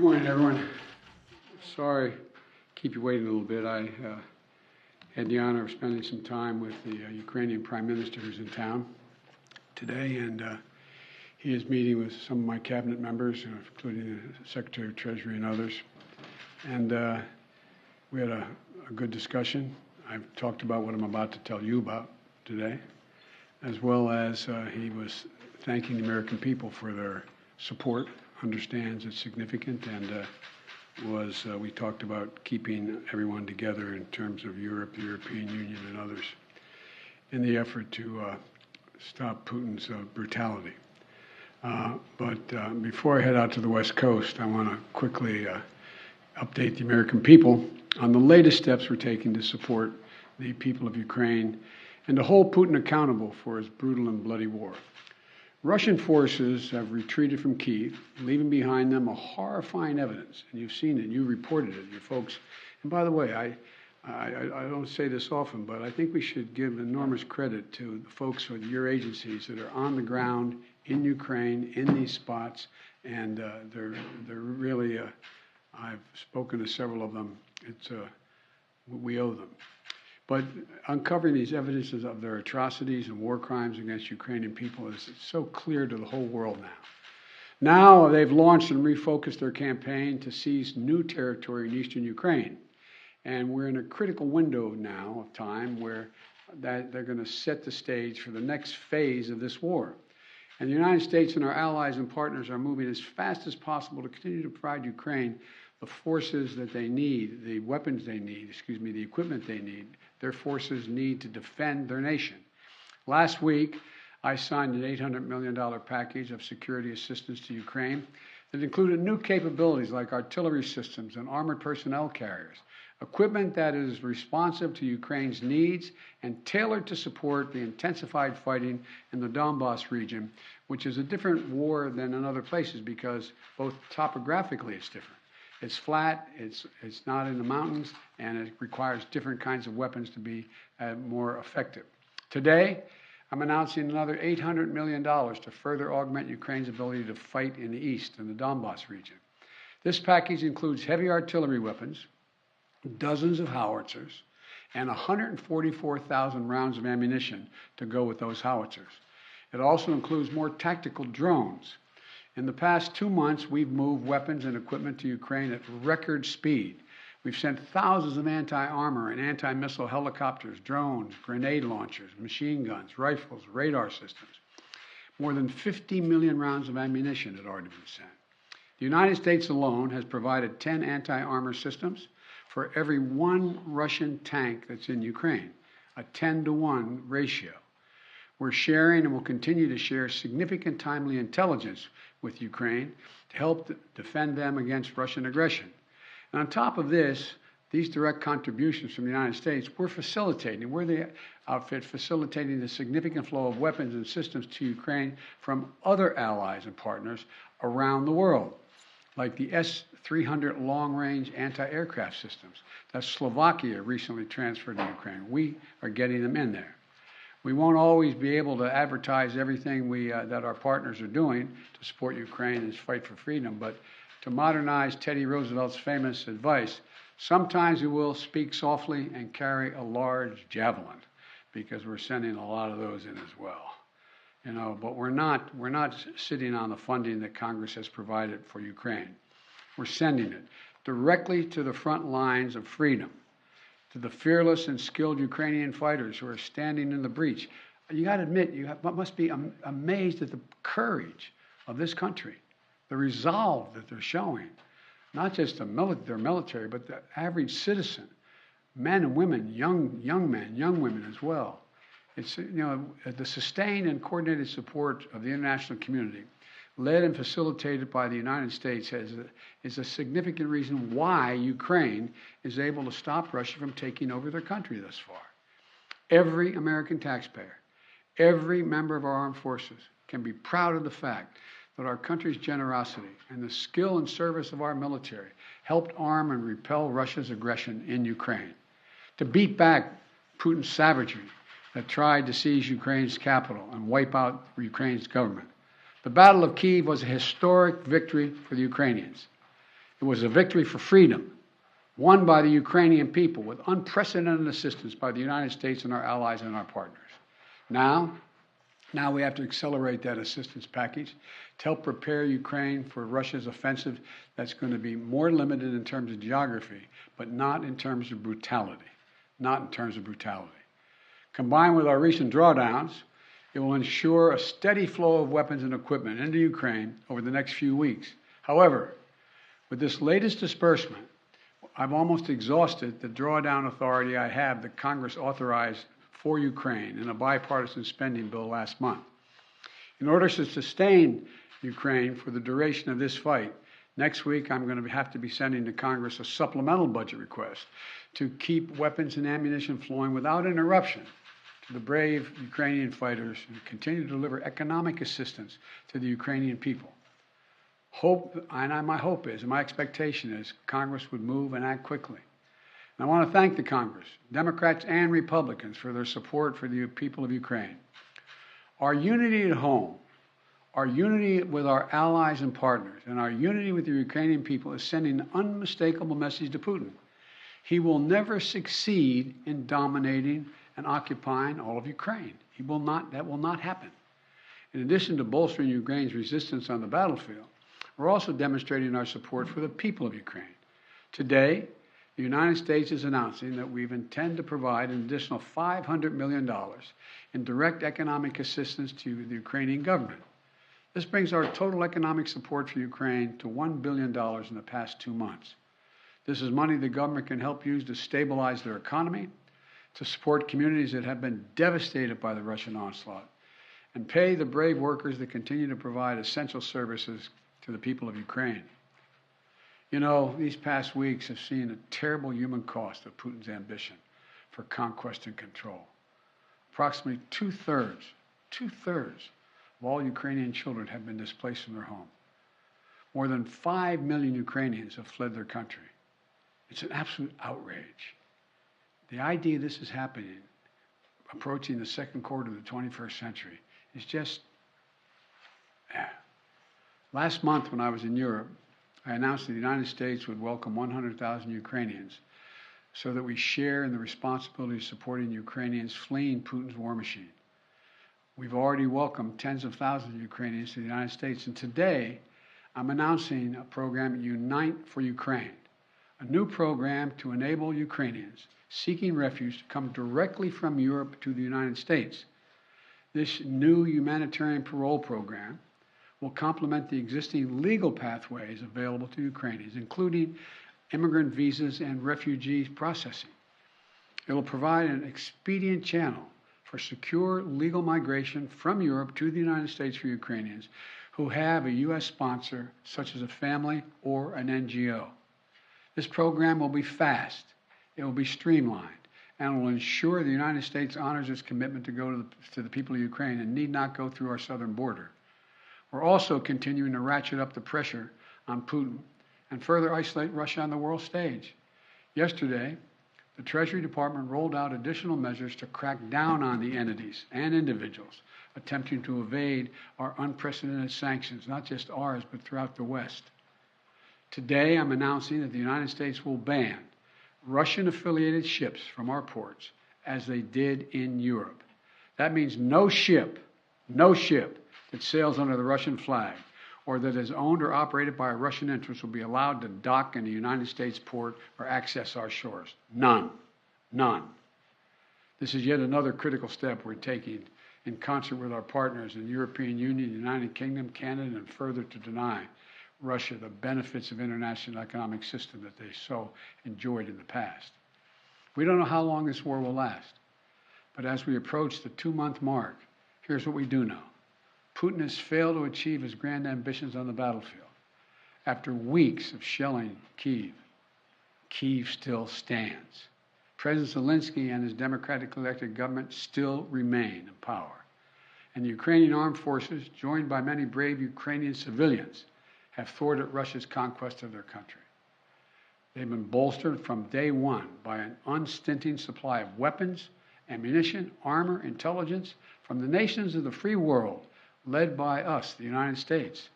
Good morning, everyone. Sorry, keep you waiting a little bit. I had the honor of spending some time with the Ukrainian Prime Minister who's in town today, and he is meeting with some of my cabinet members, including the Secretary of Treasury and others. And we had a good discussion. I've talked about what I'm about to tell you about today, as well as he was thanking the American people for their support, understands it's significant, and we talked about keeping everyone together in terms of Europe, the European Union, and others in the effort to stop Putin's brutality. But before I head out to the West Coast, I want to quickly update the American people on the latest steps we're taking to support the people of Ukraine and to hold Putin accountable for his brutal and bloody war. Russian forces have retreated from Kyiv, leaving behind them a horrifying evidence, and you've seen it, you reported it, you folks. And by the way, I don't say this often, but I think we should give enormous credit to the folks with your agencies that are on the ground in Ukraine, in these spots, and they're really, I've spoken to several of them, we owe them. But uncovering these evidences of their atrocities and war crimes against Ukrainian people is so clear to the whole world now. Now they've launched and refocused their campaign to seize new territory in eastern Ukraine. And we're in a critical window now of time where they're going to set the stage for the next phase of this war. And the United States and our allies and partners are moving as fast as possible to continue to provide Ukraine the forces that they need, the weapons they need, the equipment they need, their forces need to defend their nation. Last week, I signed an $800 million package of security assistance to Ukraine that included new capabilities like artillery systems and armored personnel carriers, equipment that is responsive to Ukraine's needs and tailored to support the intensified fighting in the Donbas region, which is a different war than in other places because both topographically it's different. It's flat, it's not in the mountains, and it requires different kinds of weapons to be more effective. Today, I'm announcing another $800 million to further augment Ukraine's ability to fight in the east, in the Donbas region. This package includes heavy artillery weapons, dozens of howitzers, and 144,000 rounds of ammunition to go with those howitzers. It also includes more tactical drones. In the past 2 months, we've moved weapons and equipment to Ukraine at record speed. We've sent thousands of anti-armor and anti-missile helicopters, drones, grenade launchers, machine guns, rifles, radar systems. More than 50 million rounds of ammunition had already been sent. The United States alone has provided 10 anti-armor systems for every one Russian tank that's in Ukraine, a 10-to-1 ratio. We're sharing and will continue to share significant timely intelligence with Ukraine to help defend them against Russian aggression. And on top of this, these direct contributions from the United States, we're the outfit facilitating the significant flow of weapons and systems to Ukraine from other allies and partners around the world, like the S-300 long-range anti-aircraft systems that Slovakia recently transferred to Ukraine. We are getting them in there. We won't always be able to advertise everything that our partners are doing to support Ukraine and its fight for freedom, but to modernize Teddy Roosevelt's famous advice, sometimes we will speak softly and carry a large javelin, because we're sending a lot of those in as well. But we're not sitting on the funding that Congress has provided for Ukraine. We're sending it directly to the front lines of freedom, to the fearless and skilled Ukrainian fighters who are standing in the breach. You got to admit, must be amazed at the courage of this country, the resolve that they're showing, not just their military, but the average citizen, men and women, young men, young women as well. It's, the sustained and coordinated support of the international community, led and facilitated by the United States, is a significant reason why Ukraine is able to stop Russia from taking over their country thus far. Every American taxpayer, every member of our armed forces can be proud of the fact that our country's generosity and the skill and service of our military helped arm and repel Russia's aggression in Ukraine, to beat back Putin's savagery that tried to seize Ukraine's capital and wipe out Ukraine's government. The Battle of Kyiv was a historic victory for the Ukrainians. It was a victory for freedom, won by the Ukrainian people with unprecedented assistance by the United States and our allies and our partners. Now we have to accelerate that assistance package to help prepare Ukraine for Russia's offensive that's going to be more limited in terms of geography, but not in terms of brutality. Not in terms of brutality. Combined with our recent drawdowns, it will ensure a steady flow of weapons and equipment into Ukraine over the next few weeks. However, with this latest disbursement, I've almost exhausted the drawdown authority I have that Congress authorized for Ukraine in a bipartisan spending bill last month. In order to sustain Ukraine for the duration of this fight, next week I'm going to have to be sending to Congress a supplemental budget request to keep weapons and ammunition flowing without interruption to the brave Ukrainian fighters and continue to deliver economic assistance to the Ukrainian people. My hope is, and my expectation is, Congress would move and act quickly. And I want to thank the Congress, Democrats and Republicans, for their support for the people of Ukraine. Our unity at home, our unity with our allies and partners, and our unity with the Ukrainian people is sending an unmistakable message to Putin. He will never succeed in dominating and occupying all of Ukraine. That will not happen. In addition to bolstering Ukraine's resistance on the battlefield, we're also demonstrating our support for the people of Ukraine. Today, the United States is announcing that we intend to provide an additional $500 million in direct economic assistance to the Ukrainian government. This brings our total economic support for Ukraine to $1 billion in the past 2 months. This is money the government can help use to stabilize their economy, to support communities that have been devastated by the Russian onslaught, and pay the brave workers that continue to provide essential services to the people of Ukraine. You know, these past weeks have seen a terrible human cost of Putin's ambition for conquest and control. Approximately two-thirds of all Ukrainian children have been displaced from their home. More than 5 million Ukrainians have fled their country. It's an absolute outrage. The idea this is happening, approaching the second quarter of the 21st century, is just, Last month when I was in Europe, I announced that the United States would welcome 100,000 Ukrainians so that we share in the responsibility of supporting Ukrainians fleeing Putin's war machine. We've already welcomed tens of thousands of Ukrainians to the United States, and today I'm announcing a program, Unite for Ukraine, a new program to enable Ukrainians seeking refuge to come directly from Europe to the United States. This new humanitarian parole program will complement the existing legal pathways available to Ukrainians, including immigrant visas and refugee processing. It will provide an expedient channel for secure legal migration from Europe to the United States for Ukrainians who have a U.S. sponsor, such as a family or an NGO. This program will be fast, it will be streamlined, and will ensure the United States honors its commitment to go to the people of Ukraine and need not go through our southern border. We're also continuing to ratchet up the pressure on Putin and further isolate Russia on the world stage. Yesterday, the Treasury Department rolled out additional measures to crack down on the entities and individuals attempting to evade our unprecedented sanctions, not just ours, but throughout the West. Today, I'm announcing that the United States will ban Russian-affiliated ships from our ports, as they did in Europe. That means no ship that sails under the Russian flag or that is owned or operated by a Russian interest will be allowed to dock in the United States port or access our shores. None. This is yet another critical step we're taking in concert with our partners in the European Union, the United Kingdom, Canada, and further to deny Russia the benefits of international economic system that they so enjoyed in the past. We don't know how long this war will last, but as we approach the 2-month mark, here's what we do know. Putin has failed to achieve his grand ambitions on the battlefield. After weeks of shelling Kyiv, Kyiv still stands. President Zelensky and his democratically elected government still remain in power. And the Ukrainian armed forces, joined by many brave Ukrainian civilians, have thwarted Russia's conquest of their country. They've been bolstered from day one by an unstinting supply of weapons, ammunition, armor, intelligence from the nations of the free world, led by us, the United States.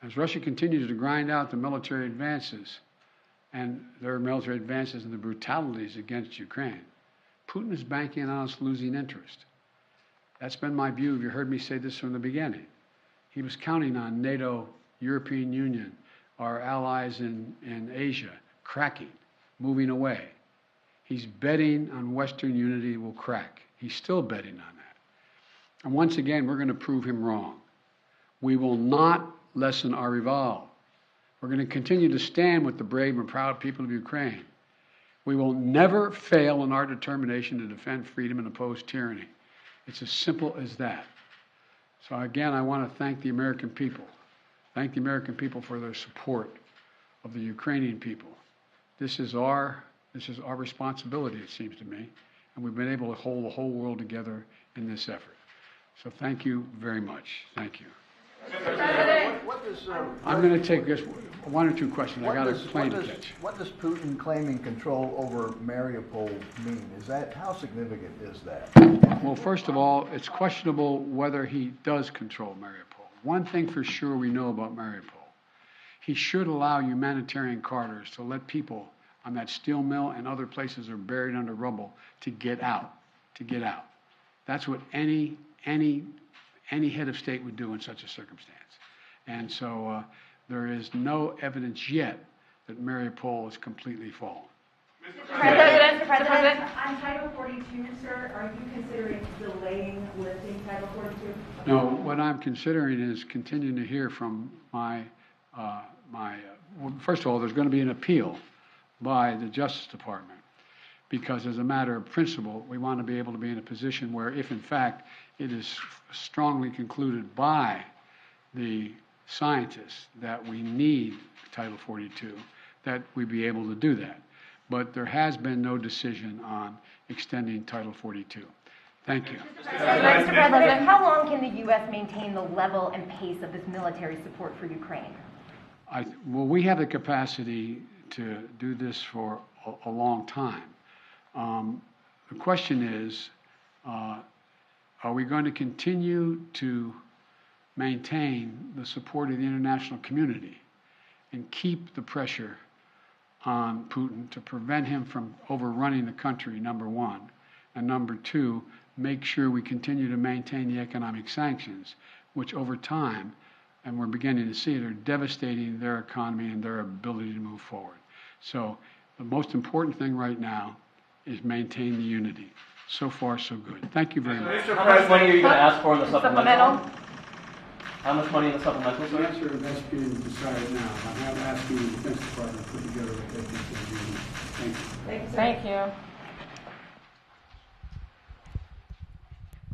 As Russia continues to grind out the military advances and their military advances and the brutalities against Ukraine, Putin is banking on us losing interest. That's been my view. You heard me say this from the beginning. He was counting on NATO, European Union, our allies in Asia, cracking, moving away. He's betting on Western unity will crack. He's still betting on that. And once again, we're going to prove him wrong. We will not lessen our resolve. We're going to continue to stand with the brave and proud people of Ukraine. We will never fail in our determination to defend freedom and oppose tyranny. It's as simple as that. So again, I want to thank the American people. Thank the American people for their support of the Ukrainian people. This is our responsibility, it seems to me, and we've been able to hold the whole world together in this effort. So thank you very much. Thank you. I'm going to take just one or two questions. I got a plane to catch. What does Putin claiming control over Mariupol mean? How significant is that? Well, first of all, it's questionable whether he does control Mariupol. One thing for sure we know about Mariupol, he should allow humanitarian corridors to let people on that steel mill and other places that are buried under rubble to get out. That's what any head of state would do in such a circumstance. And so there is no evidence yet that Mariupol is completely fallen. Mr. President, on Title 42, sir, are you considering delaying lifting Title 42? No, what I'm considering is continuing to hear from well, first of all, there's going to be an appeal by the Justice Department, because as a matter of principle, we want to be able to be in a position where if in fact it is strongly concluded by the scientists that we need Title 42, that we be able to do that. But there has been no decision on extending Title 42. Thank you. Mr. President, how long can the U.S. maintain the level and pace of this military support for Ukraine? Well, we have the capacity to do this for a long time. The question is, are we going to continue to maintain the support of the international community and keep the pressure on Putin to prevent him from overrunning the country, number one, and number two, make sure we continue to maintain the economic sanctions, which over time, and we're beginning to see it, are devastating their economy and their ability to move forward. So the most important thing right now is maintain the unity. So far, so good. Thank you very much. How much money are you going to ask for in the supplemental? How much money in the supplemental, sir? The answer that's being decided now. I'm asking the Defense Department to put together what they think they need. Thank you. Thank you.